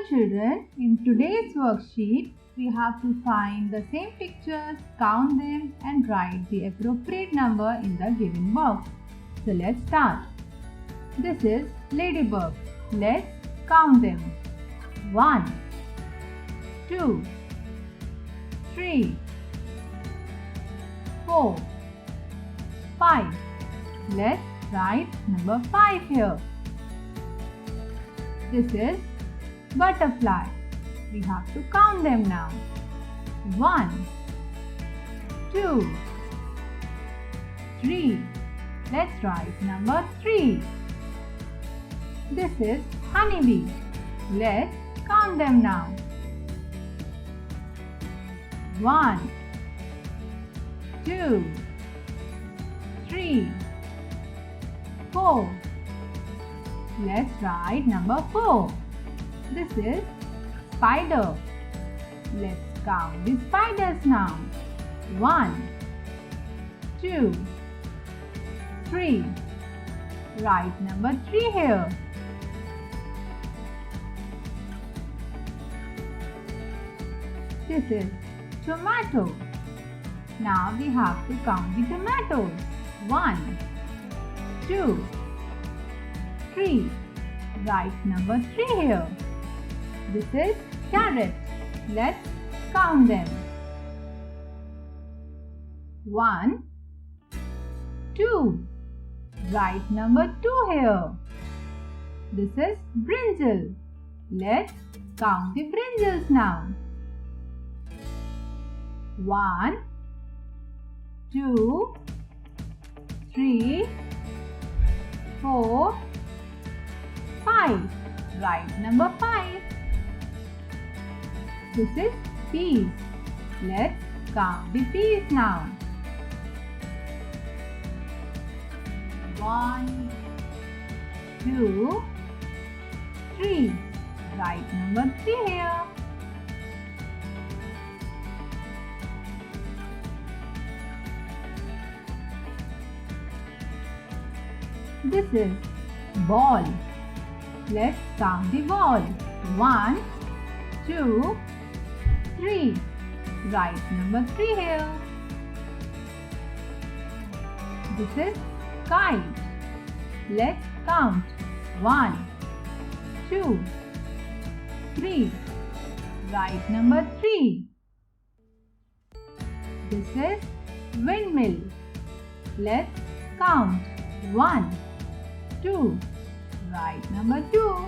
Hello children, in today's worksheet, we have to find the same pictures, count them and write the appropriate number in the given box. So let's start. This is ladybug. Let's count them. 1, 2, 3, 4, 5. Let's write number 5 here. This is butterfly. We have to count them now. 1, 2, 3. Let's write number 3. This is honeybee. Let's count them now. 1, 2, 3, 4. Let's write number 4. This is spider. Let's count the spiders now. 1, 2, 3. Write number 3 here. This is tomato. Now we have to count the tomatoes. 1, 2, 3. Write number 3 here. This is carrot. Let's count them. 1, 2. Write number 2 here. This is brinjal. Let's count the brinjals now. 1, 2, 3, 4, 5. Write number 5. This is peas. Let's count the peas now. 1, 2, 3. Write number 3 here. This is ball. Let's count the ball. 1, 2, 3. Write number 3 here. This is kite. Let's count. 1, 2, 3. Write number 3. This is windmill. Let's count. 1, 2. Write number 2.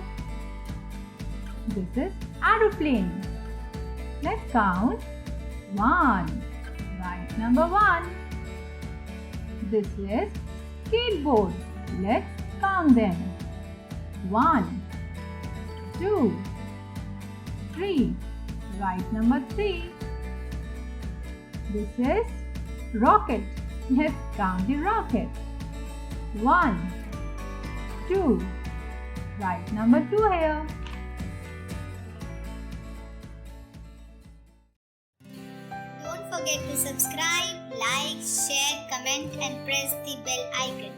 This is aeroplane. Let's count. 1. Write number 1. This is skateboard. Let's count them. 1, 2, 3. Write number 3. This is rocket. Let's count the rocket. 1, 2. Write number 2 here. Don't forget to subscribe, like, share, comment and press the bell icon.